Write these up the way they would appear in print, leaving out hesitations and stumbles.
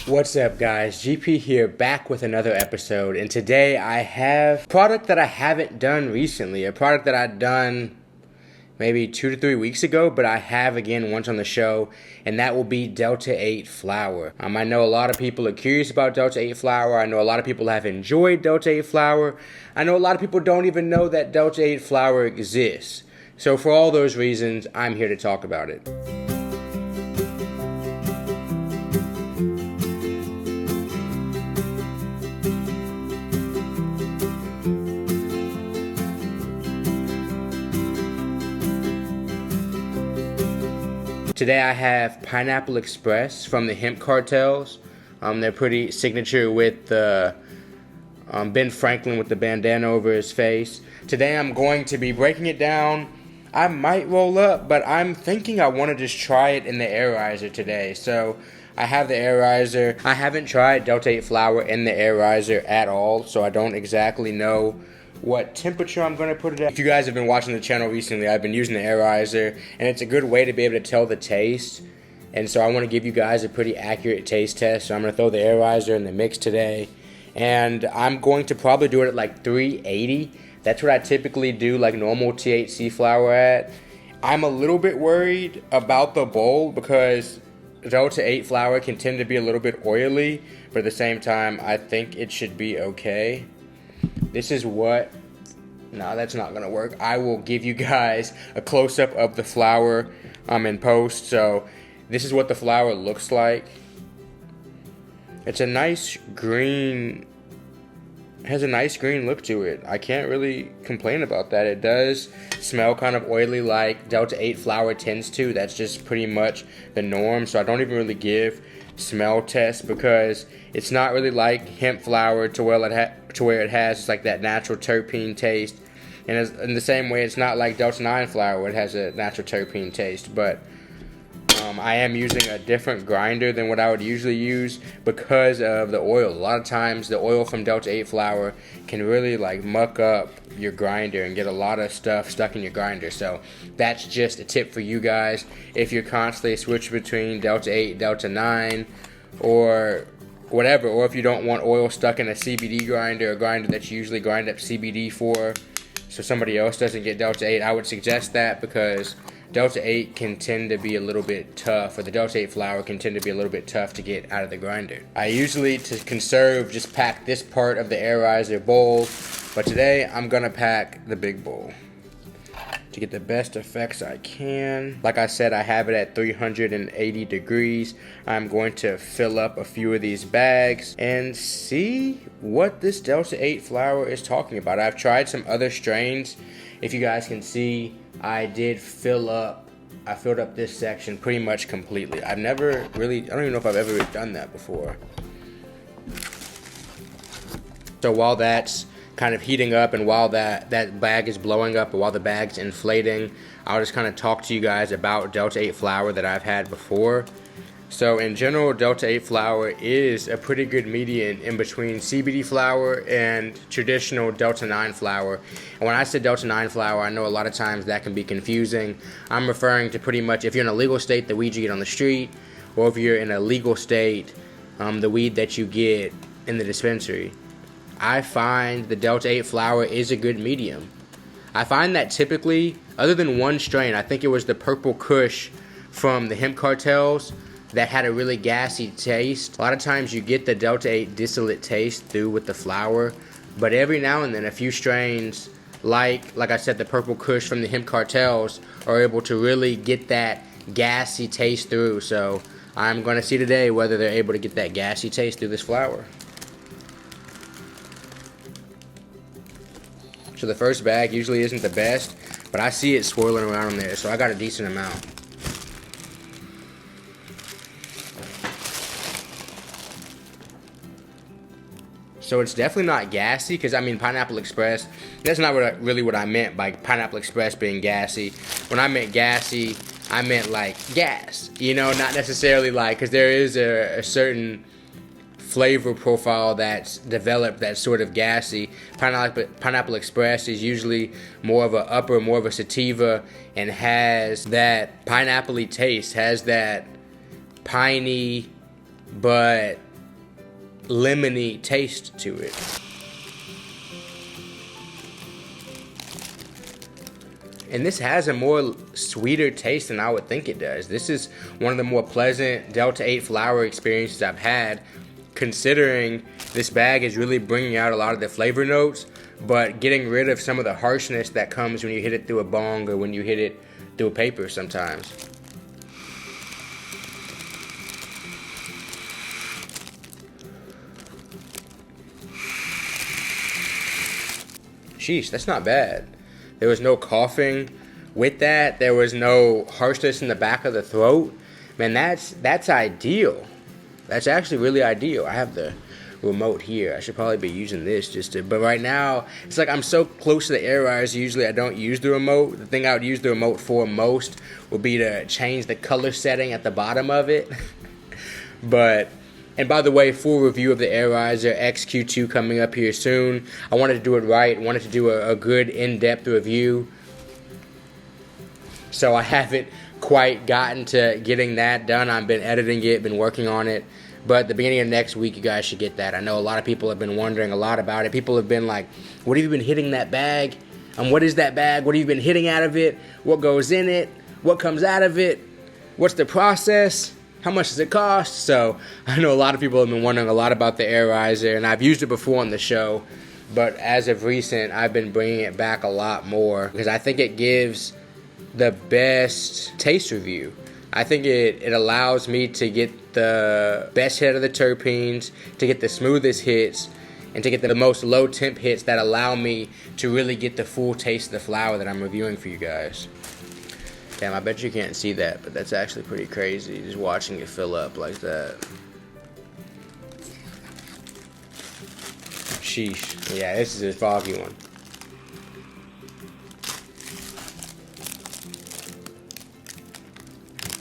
What's up, guys? GP here, back with another episode, and today I have a product that I haven't done recently, a product that I'd done maybe 2 to 3 weeks ago, but I have again once on the show, and that will be Delta-8 flour. I know a lot of people are curious about Delta-8 flour. I know a lot of people have enjoyed Delta-8 flour. I know a lot of people don't even know that Delta-8 flour exists. So for all those reasons, I'm here to talk about it. Today I have Pineapple Express from the hemp cartels. They're pretty signature with the Ben Franklin with the bandana over his face. Today I'm going to be breaking it down. I might roll up, but I'm thinking I want to just try it in the airizer today. So I have the airizer. I haven't tried Delta-8 flour in the airizer at all, so I don't exactly know what temperature I'm going to put it at. If you guys have been watching the channel recently, I've been using the airizer, and it's a good way to be able to tell the taste. And so I want to give you guys a pretty accurate taste test. So I'm going to throw the airizer in the mix today, and I'm going to probably do it at like 380. That's what I typically do like normal THC flour at. I'm a little bit worried about the bowl because Delta-8 flour can tend to be a little bit oily, but at the same time, I think it should be okay. This is what, no, that's not going to work. I will give you guys a close-up of the flour in post. So this is what the flour looks like. It's a nice green, has a nice green look to it. I can't really complain about that. It does smell kind of oily like Delta-8 flour tends to. That's just pretty much the norm. So I don't even really give smell tests because it's not really like hemp flour to where it has just like that natural terpene taste, and in the same way it's not like Delta-9 flour where it has a natural terpene taste. But I am using a different grinder than what I would usually use because of the oil. A lot of times the oil from Delta-8 flour can really like muck up your grinder and get a lot of stuff stuck in your grinder. So that's just a tip for you guys if you're constantly switching between Delta-8, Delta-9, or whatever, or if you don't want oil stuck in a CBD grinder, a grinder that you usually grind up CBD for, so somebody else doesn't get Delta-8. I would suggest that because Delta-8 can tend to be a little bit tough, or the Delta-8 flour can tend to be a little bit tough to get out of the grinder. I usually, to conserve, just pack this part of the airizer bowl, but today I'm gonna pack the big bowl to get the best effects I can. Like I said, I have it at 380 degrees. I'm going to fill up a few of these bags and see what this Delta-8 flour is talking about. I've tried some other strains. If you guys can see, I filled up this section pretty much completely. I don't even know if I've ever done that before. So while that's kind of heating up and while that bag is blowing up, or while the bag's inflating, I'll just kind of talk to you guys about Delta-8 flour that I've had before. So in general, Delta-8 flour is a pretty good median in between CBD flour and traditional Delta-9 flour. And when I said Delta-9 flour, I know a lot of times that can be confusing. I'm referring to pretty much if you're in a legal state, the weed you get on the street, or if you're in a legal state, the weed that you get in the dispensary. I find the Delta-8 flour is a good medium. I find that typically, other than one strain, I think it was the Purple Kush from the hemp cartels, that had a really gassy taste. A lot of times you get the Delta-8 distillate taste through with the flour, but every now and then a few strains, like I said, the Purple Kush from the hemp cartels, are able to really get that gassy taste through. So I'm going to see today whether they're able to get that gassy taste through this flour. So the first bag usually isn't the best, but I see it swirling around in there, so I got a decent amount. So it's definitely not gassy, because I mean Pineapple Express, that's not really what I meant by Pineapple Express being gassy. When I meant gassy, I meant like gas, you know, not necessarily like, because there is a certain flavor profile that's developed that's sort of gassy. Pineapple Express is usually more of a sativa, and has that pineapple-y taste, has that piney but lemony taste to it. And this has a more sweeter taste than I would think it does. This is one of the more pleasant Delta-8 flower experiences I've had, considering this bag is really bringing out a lot of the flavor notes, but getting rid of some of the harshness that comes when you hit it through a bong or when you hit it through a paper sometimes. Sheesh, that's not bad. There was no coughing with that. There was no harshness in the back of the throat. Man, that's ideal. That's actually really ideal. I have the remote here. I should probably be using this but right now, it's like I'm so close to the air riser, usually I don't use the remote. The thing I would use the remote for most would be to change the color setting at the bottom of it. And by the way, full review of the Air Riser XQ2 coming up here soon. I wanted to do it right, wanted to do a good in-depth review. So I haven't quite gotten to getting that done. I've been editing it, been working on it. But the beginning of next week, you guys should get that. I know a lot of people have been wondering a lot about it. People have been like, what have you been hitting that bag? What is that bag? What have you been hitting out of it? What goes in it? What comes out of it? What's the process? How much does it cost? So I know a lot of people have been wondering a lot about the Air Riser, and I've used it before on the show, but as of recent, I've been bringing it back a lot more because I think it gives the best taste review. I think it allows me to get the best hit of the terpenes, to get the smoothest hits, and to get the most low temp hits that allow me to really get the full taste of the flower that I'm reviewing for you guys. Damn, I bet you can't see that, but that's actually pretty crazy, just watching it fill up like that. Sheesh. Yeah, this is a foggy one.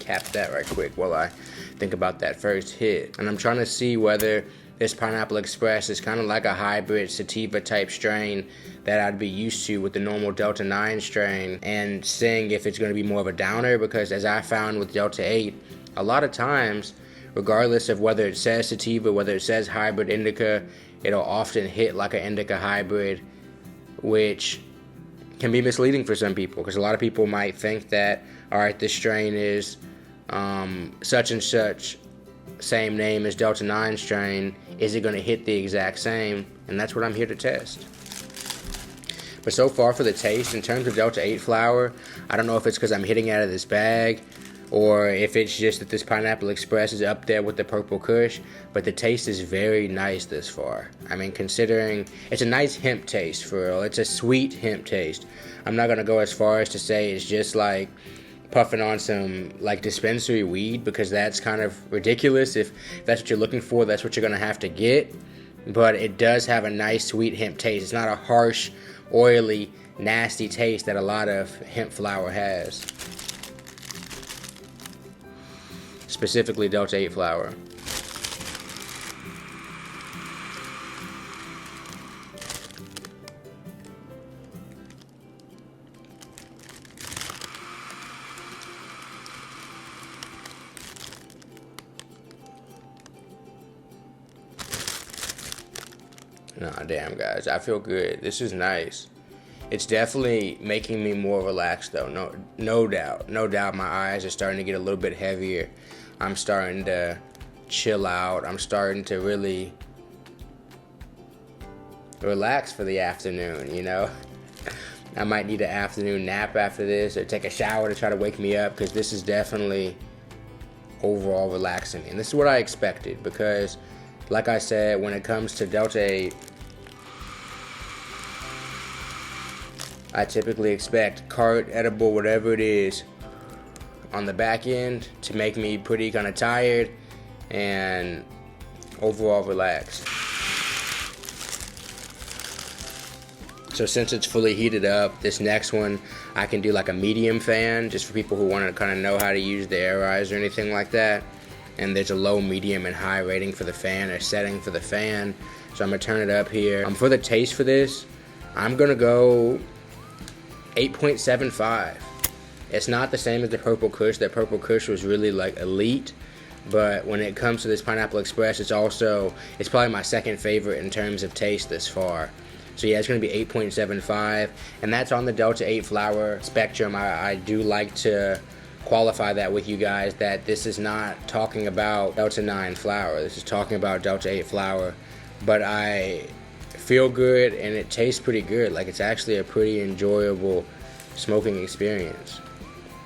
Cap that right quick while I think about that first hit. And I'm trying to see whether this Pineapple Express is kind of like a hybrid sativa type strain that I'd be used to with the normal Delta-9 strain, and seeing if it's going to be more of a downer, because as I found with Delta-8, a lot of times, regardless of whether it says sativa, whether it says hybrid indica, it'll often hit like an indica hybrid, which can be misleading for some people, because a lot of people might think that, alright, this strain is such and such, same name as Delta-9 strain, is it going to hit the exact same? And that's what I'm here to test. But so far for the taste, in terms of Delta-8 flower, I don't know if it's because I'm hitting out of this bag, or if it's just that this Pineapple Express is up there with the Purple Kush, but the taste is very nice this far. I mean, considering it's a nice hemp taste for real. It's a sweet hemp taste. I'm not going to go as far as to say it's just like puffing on some like dispensary weed, because that's kind of ridiculous. If that's what you're looking for, that's what you're going to have to get. But it does have a nice sweet hemp taste. It's not a harsh, oily, nasty taste that a lot of hemp flower has. Specifically Delta-8 flower. Nah, damn guys, I feel good. This is nice. It's definitely making me more relaxed though. No doubt my eyes are starting to get a little bit heavier. I'm starting to chill out. I'm starting to really relax for the afternoon, you know? I might need an afternoon nap after this, or take a shower to try to wake me up, because this is definitely overall relaxing. And this is what I expected, because like I said, when it comes to Delta-8, I typically expect cart, edible, whatever it is, on the back end to make me pretty kind of tired and overall relaxed. So since it's fully heated up, this next one I can do like a medium fan, just for people who want to kind of know how to use the Air Riser or anything like that. And there's a low, medium, and high rating for the fan, or setting for the fan. So I'm gonna turn it up here. For the taste for this, I'm gonna go 8.75. It's not the same as the Purple Kush. That Purple Kush was really like elite, But when it comes to this Pineapple Express, it's probably my second favorite in terms of taste this far. So yeah, it's going to be 8.75, and that's on the Delta-8 flour spectrum. I do like to qualify that with you guys that this is not talking about Delta-9 flour. This is talking about Delta-8 flour. But I feel good, and it tastes pretty good. Like, it's actually a pretty enjoyable smoking experience.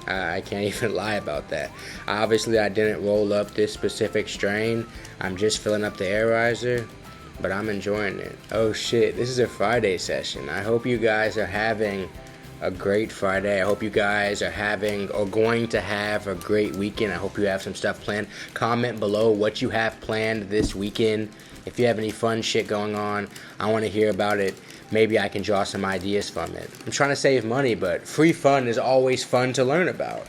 I can't even lie about that. Obviously, I didn't roll up this specific strain. I'm just filling up the airizer, but I'm enjoying it. Oh shit, this is a Friday session. I hope you guys are having a great Friday. I hope you guys are having or going to have a great weekend. I hope you have some stuff planned. Comment below what you have planned this weekend. If you have any fun shit going on, I want to hear about it. Maybe I can draw some ideas from it. I'm trying to save money, but free fun is always fun to learn about.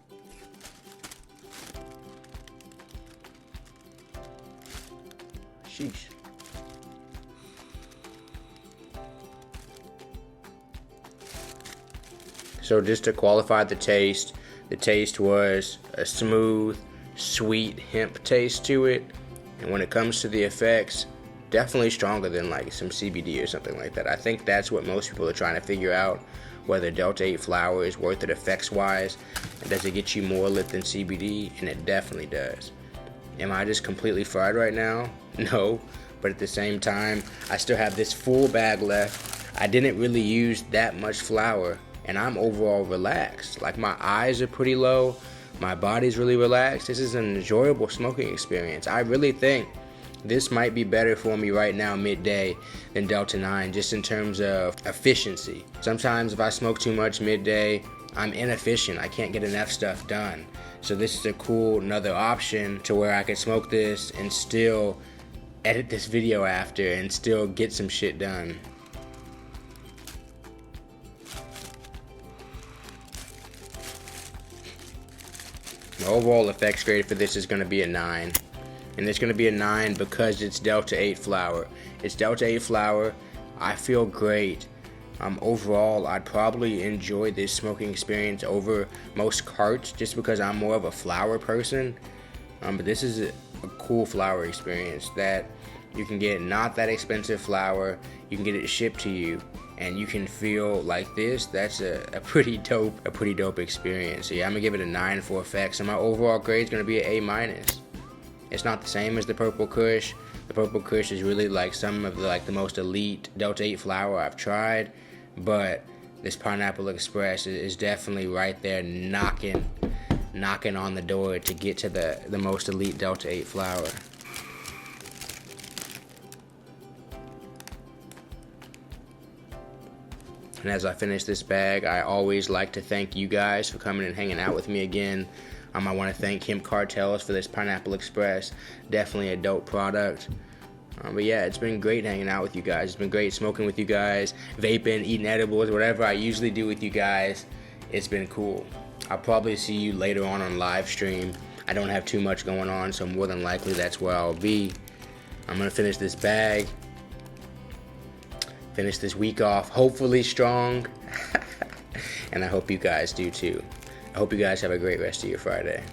Sheesh. So just to qualify the taste was a smooth, sweet hemp taste to it. And when it comes to the effects, definitely stronger than like some CBD or something like that. I think that's what most people are trying to figure out, whether Delta-8 flour is worth it effects wise, and does it get you more lit than CBD, and it definitely does. Am I just completely fried right now? No, but at the same time, I still have this full bag left. I didn't really use that much flour, and I'm overall relaxed. Like, my eyes are pretty low, my body's really relaxed. This is an enjoyable smoking experience. I really think this might be better for me right now midday than Delta-9, just in terms of efficiency. Sometimes if I smoke too much midday, I'm inefficient. I can't get enough stuff done. So this is a cool another option to where I can smoke this and still edit this video after and still get some shit done. The overall effects grade for this is going to be a 9. And it's going to be a 9 because it's Delta-8 flour. It's Delta-8 flour. I feel great. Overall, I'd probably enjoy this smoking experience over most carts just because I'm more of a flour person. But this is a cool flour experience that you can get not that expensive flour. You can get it shipped to you, and you can feel like this. That's a pretty dope experience. So yeah, I'm gonna give it a 9 for effects, and my overall grade is gonna be an A-. It's not the same as the Purple Kush. The Purple Kush is really like some of the most elite Delta-8 flour I've tried, but this Pineapple Express is definitely right there knocking on the door to get to the most elite Delta-8 flour. And as I finish this bag, I always like to thank you guys for coming and hanging out with me again. I want to thank Hemp Cartels for this Pineapple Express. Definitely a dope product. But yeah, it's been great hanging out with you guys. It's been great smoking with you guys, vaping, eating edibles, whatever I usually do with you guys. It's been cool. I'll probably see you later on live stream. I don't have too much going on, so more than likely that's where I'll be. I'm going to finish this bag. Finish this week off, hopefully strong. And I hope you guys do too. I hope you guys have a great rest of your Friday.